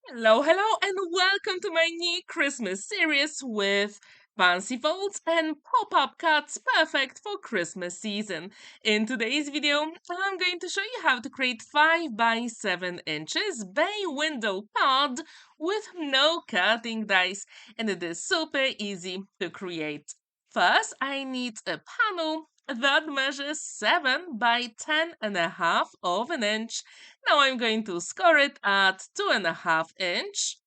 Hello, hello, and welcome to my new Christmas series with fancy folds and pop-up cards perfect for Christmas season. In today's video, I'm going to show you how to create 5 by 7 inches bay window card with no cutting dice, and it is super easy to create. First, I need a panel that measures 7 by 10.5 of an inch. Now I'm going to score it at 2.5 inch,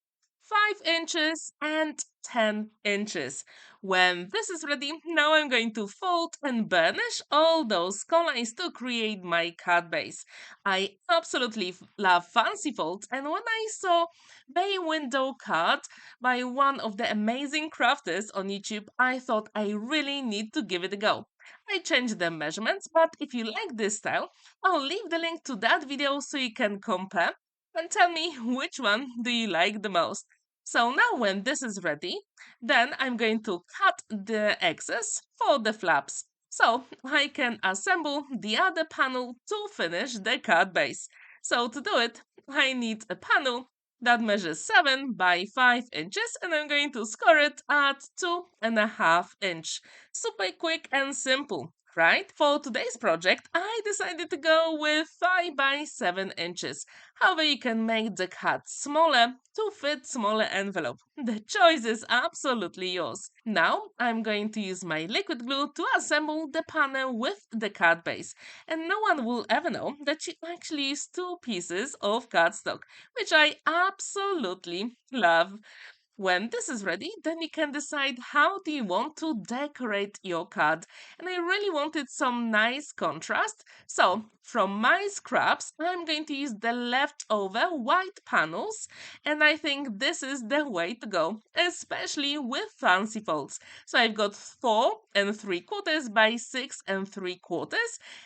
5 inches, and 10 inches. When this is ready, now I'm going to fold and burnish all those colors to create my card base. I absolutely love fancy folds, and when I saw bay window card by one of the amazing crafters on YouTube, I thought I really need to give it a go. I changed the measurements, but if you like this style, I'll leave the link to that video so you can compare and tell me which one do you like the most. So now when this is ready, then I'm going to cut the excess for the flaps. So I can assemble the other panel to finish the card base. So to do it, I need a panel that measures 7 by 5 inches, and I'm going to score it at 2.5 inch. Super quick and simple, right? For today's project, I decided to go with 5 by 7 inches. However, you can make the cut smaller to fit smaller envelope. The choice is absolutely yours. Now, I'm going to use my liquid glue to assemble the panel with the card base. And no one will ever know that you actually use two pieces of cardstock, which I absolutely love. When this is ready, then you can decide how do you want to decorate your card. And I really wanted some nice contrast. So from my scraps, I'm going to use the leftover white panels. And I think this is the way to go, especially with fancy folds. So I've got 4.75 by 6.75.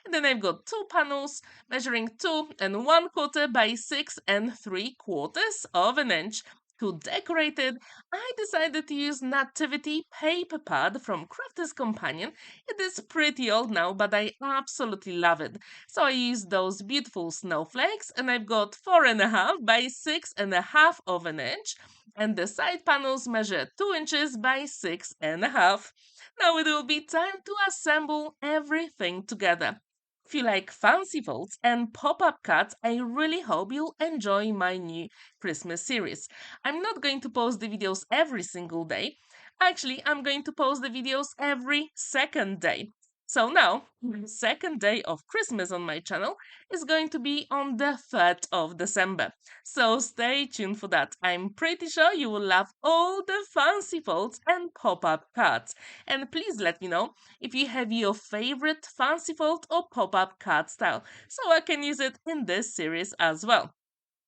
And then I've got two panels measuring 2.25 by 6.75 of an inch. To decorate it, I decided to use Nativity paper pad from Crafter's Companion. It is pretty old now, but I absolutely love it. So I used those beautiful snowflakes, and I've got 4.5 by 6.5 of an inch, and the side panels measure 2 inches by 6.5. Now it will be time to assemble everything together. If you like fancy folds and pop-up cards, I really hope you'll enjoy my new Christmas series. I'm not going to post the videos every single day. Actually, I'm going to post the videos every second day. So now, the second day of Christmas on my channel is going to be on the 3rd of December. So stay tuned for that. I'm pretty sure you will love all the fancy folds and pop-up cards. And please let me know if you have your favorite fancy fold or pop-up card style, so I can use it in this series as well.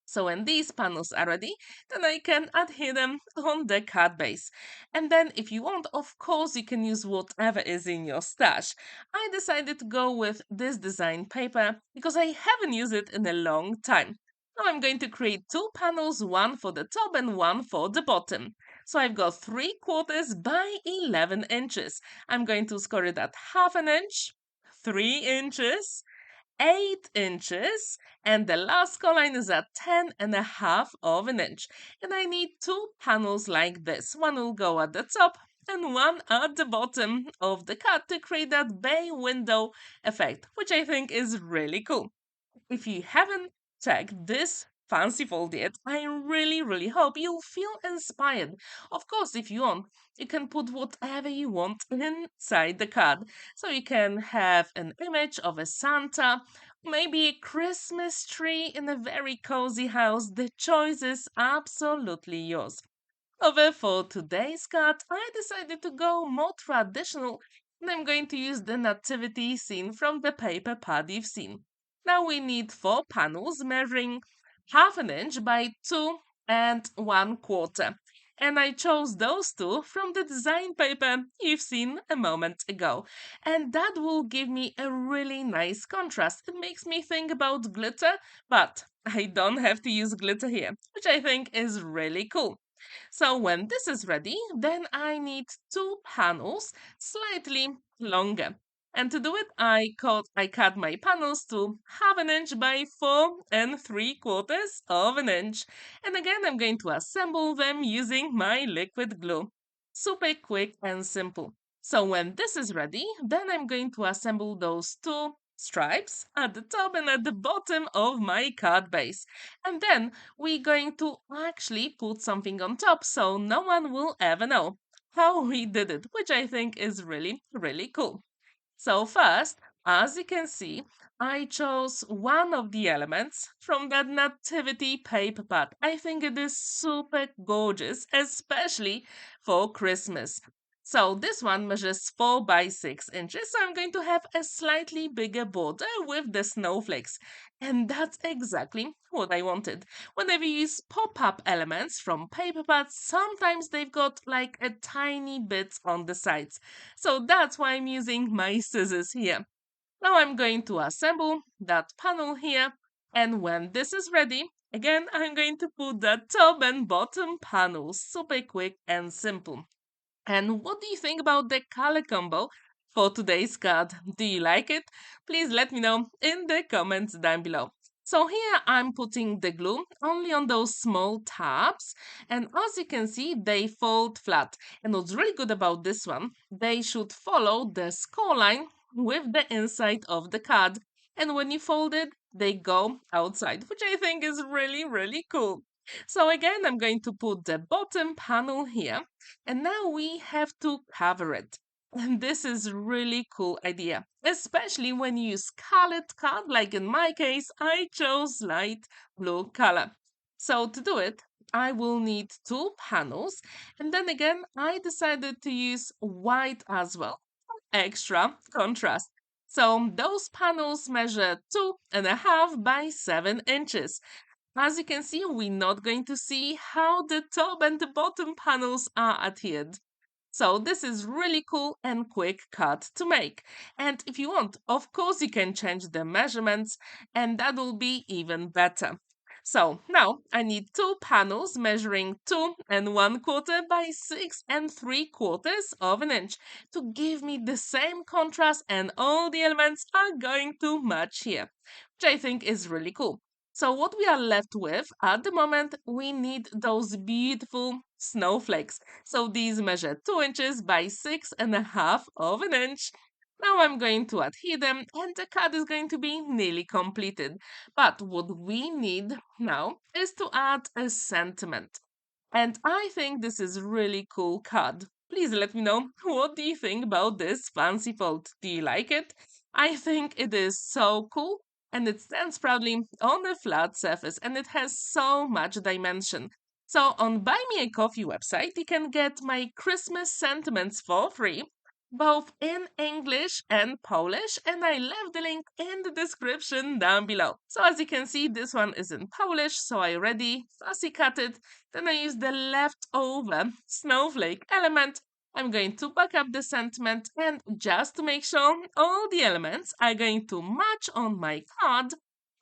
So when these panels are ready, then I can adhere them on the card base. And then if you want, of course, you can use whatever is in your stash. I decided to go with this design paper because I haven't used it in a long time. Now I'm going to create two panels, one for the top and one for the bottom. So I've got 3/4 by 11 inches. I'm going to score it at 1/2 inch, 3 inches, 8 inches, and the last color is at 10.5 of an inch. And I need two panels like this. One will go at the top and one at the bottom of the card to create that bay window effect, which I think is really cool. If you haven't checked this fancy fold yet, I really hope you'll feel inspired. Of course, if you want, you can put whatever you want inside the card. So you can have an image of a Santa, maybe a Christmas tree in a very cozy house. The choice is absolutely yours. However, for today's card, I decided to go more traditional, and I'm going to use the nativity scene from the paper pad you've seen. Now we need four panels measuring 1/2 inch by 2.25. And I chose those two from the design paper you've seen a moment ago. And that will give me a really nice contrast. It makes me think about glitter, but I don't have to use glitter here, which I think is really cool. So when this is ready, then I need two panels slightly longer. And to do it, I cut my panels to 1/2 inch by 4 3/4 of an inch. And again, I'm going to assemble them using my liquid glue. Super quick and simple. So when this is ready, then I'm going to assemble those two stripes at the top and at the bottom of my card base. And then we're going to actually put something on top so no one will ever know how we did it, which I think is really, really cool. So first, as you can see, I chose one of the elements from that nativity paper pad. I think it is super gorgeous, especially for Christmas. So this one measures 4 by 6 inches, so I'm going to have a slightly bigger border with the snowflakes. And that's exactly what I wanted. Whenever you use pop-up elements from paper pads, sometimes they've got like a tiny bit on the sides. So that's why I'm using my scissors here. Now I'm going to assemble that panel here. And when this is ready, again, I'm going to put the top and bottom panels. Super quick and simple. And what do you think about the color combo for today's card? Do you like it? Please let me know in the comments down below. So here I'm putting the glue only on those small tabs, and as you can see they fold flat. And what's really good about this one, they should follow the score line with the inside of the card, and when you fold it they go outside, which I think is really, really cool. So again, I'm going to put the bottom panel here, and now we have to cover it. And this is really cool idea, especially when you use colored card, like in my case, I chose light blue color. So to do it, I will need two panels, and then again, I decided to use white as well, extra contrast. So those panels measure 2.5 by 7 inches. As you can see, we're not going to see how the top and the bottom panels are adhered. So this is really cool and quick cut to make. And if you want, of course, you can change the measurements and that will be even better. So now I need two panels measuring 2.25 by 6 3/4 of an inch to give me the same contrast, and all the elements are going to match here, which I think is really cool. So what we are left with at the moment, we need those beautiful snowflakes. So these measure 2 inches by 6.5 of an inch. Now I'm going to adhere them and the card is going to be nearly completed. But what we need now is to add a sentiment. And I think this is really cool card. Please let me know, what do you think about this fancy fold? Do you like it? I think it is so cool, and it stands proudly on a flat surface and it has so much dimension. So on Buy Me a Coffee website, you can get my Christmas sentiments for free, both in English and Polish, and I left the link in the description down below. So as you can see, this one is in Polish, so I already fussy cut it. Then I use the leftover snowflake element. I'm going to back up the sentiment, and just to make sure all the elements are going to match on my card,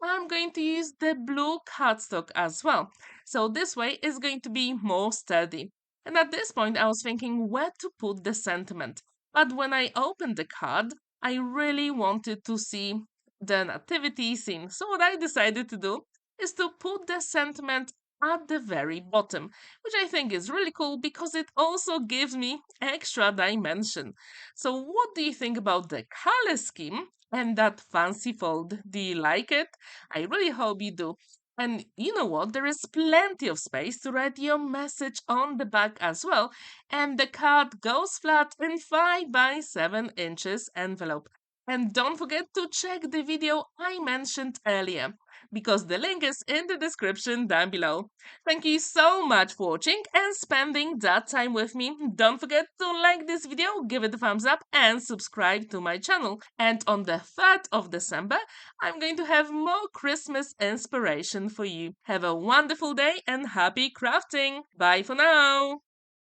I'm going to use the blue cardstock as well. So this way is going to be more sturdy. And at this point, I was thinking where to put the sentiment. But when I opened the card, I really wanted to see the nativity scene. So what I decided to do is to put the sentiment at the very bottom, which I think is really cool because it also gives me extra dimension. So what do you think about the color scheme and that fancy fold? Do you like it? I really hope you do. And you know what? There is plenty of space to write your message on the back as well. And the card goes flat in 5 by 7 inches envelope. And don't forget to check the video I mentioned earlier, because the link is in the description down below. Thank you so much for watching and spending that time with me. Don't forget to like this video, give it a thumbs up and subscribe to my channel. And on the 3rd of December, I'm going to have more Christmas inspiration for you. Have a wonderful day and happy crafting. Bye for now.